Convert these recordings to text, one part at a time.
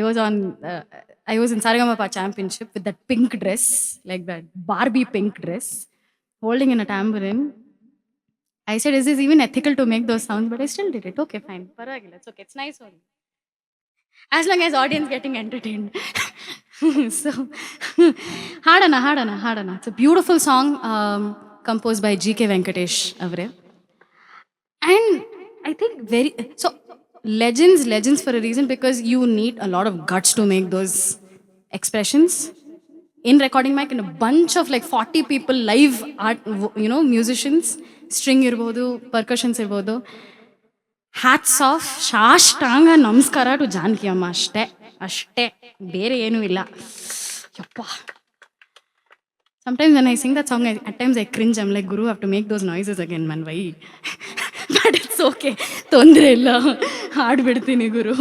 was on. I was in Saregama Championship with that pink dress, like that Barbie pink dress, holding in a tambourine. I said, "Is this even ethical to make those sounds?" But I still did it. Okay, fine. Paragila. It's okay. It's nice only. As long as audience getting entertained. So, Hadana, Hadana, Hadana. It's a beautiful song composed by G.K. Venkatesh Avre. And I think legends for a reason, because you need a lot of guts to make those expressions in recording mic, and a bunch of like 40 people live art, musicians, string irbodu, percussions irbodu. Hats off, ಸಾಷ್ಟಾಂಗ ನಮಸ್ಕಾರ to Janaki ಅಮ್ಮ. ಅಷ್ಟೇ ಅಷ್ಟೇ, ಬೇರೆ ಏನೂ ಇಲ್ಲ. ಯಪ್ಪ, sometimes when I sing that song, at times I cringe. I'm like, Guru, I have to make those noises again, man. Why? But it's okay. ತೊಂದರೆ ಇಲ್ಲ, ಹಾಡ್ಬಿಡ್ತೀನಿ ಗುರು.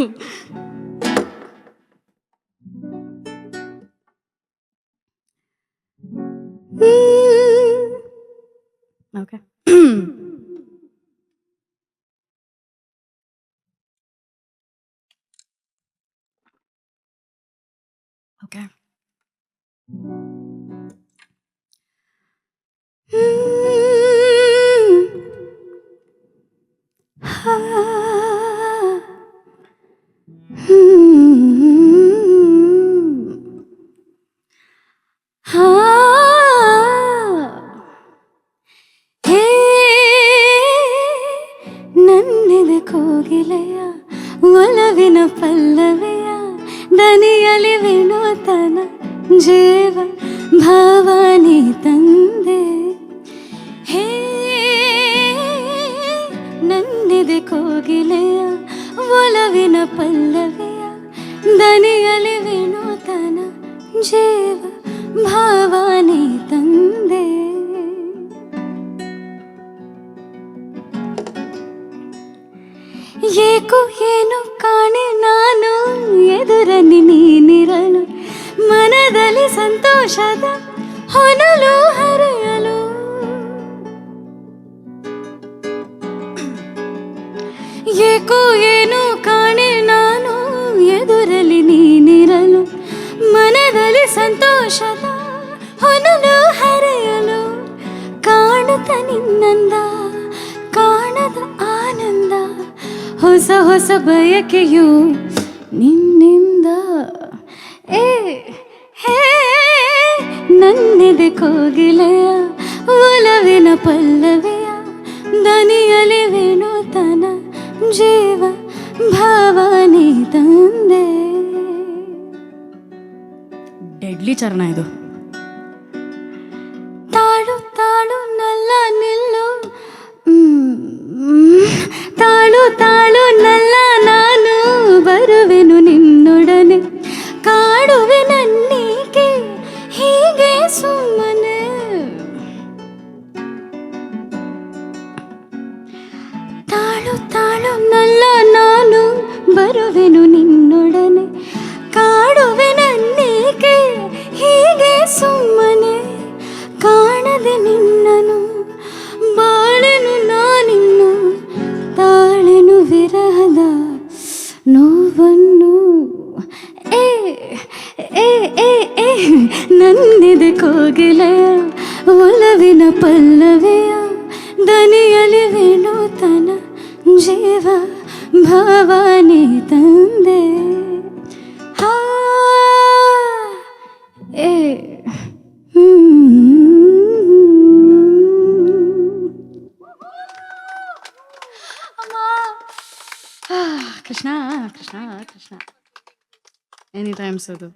Okay. Okay. ನನ್ನಿದೆ ಕೋಗಿಲೆಯ ಒಲವಿನ ಪಲ್ಲವಿಯ ದನಿಯಲಿ ವಿನೂತನ ಜೀವ ಭಾವನಿ ತಂದೆ. ಹೇ ನನ್ನಿದೆ ಕೋಗಿಲೆಯ ಒಲವಿನ ಪಲ್ಲವಿಯ ದನಿಯಲಿ ವಿನೂತನ ಜೀವ ಭಾವನಿ ತಂದೆ. ಏಕೋ ಏನು ಕಾಣೆ ನಾನು ಎದುರಲ್ಲಿ ನೀನಿರಲು, ಮನದಲ್ಲಿ ಸಂತೋಷದ ಹೊನಲು ಹರಿಯಲು. ಏಕೋ ಏನು ಕಾಣೆ ನಾನು ಎದುರಲ್ಲಿ ನೀನಿರಲು, ಮನದಲ್ಲಿ ಸಂತೋಷದ ಹೊನಲು ಹರಿಯಲು. ಕಾಣುತ್ತ ನಿನ್ನಂದ ಕಾಣದ ಆನಂದ, ಹೊಸ ಹೊಸ ಬಯಕೆಯು ನಿನ್ನಿಂದ. ಹೇ ನನ್ನಿದೆ ಕೋಗಿಲೆಯ ಒಲವಿನ ಪಲ್ಲವಿಯ ದನಿಯಲಿ ವಿನೂತನ ಜೀವ ಭಾವನಿ ತಂದೆ. ಡೆಡ್ಲಿ ಚರಣ ಇದು. ತಾಳು ತಾಳು ನಲ್ಲ ನಿಲ್ಲು, ತಾಳು ತಾಳು ನಲ್ಲ ನಾನು ಬರುವೆನು ನಿನ್ನೊಡನೆ, ಕಾಡುವೆ ನನ್ನೀಗೆ ಹೀಗೆ ಸುಮ್ಮನೆ. ತಾಳು ತಾಳು ನಲ್ಲ ನಾನು ಬರುವೆನು ನಿನ್ನೊಡನೆ, ಕಾಡುವೆ ನನ್ನೀಗೆ ಹೀಗೆ ಸುಮ್ಮನೆ. ಕಾಣದೆ ನಿನ್ನನು ಬಾಳೆನು ನಾನಿನ್ನು, ತಾಳೆನು ವಿರಹದ ನೋವನ್ನು. ನನ್ನಿದೆ ಕೋಗಿಲೆಯ ಒಲವಿನ ಪಲ್ಲವಿಯ ದನಿಯಲಿ ವಿನೂತನ ಜೀವ ಭಾವನಿ ತಂದೆ. Krishna Krishna Krishna, any time ಸದು.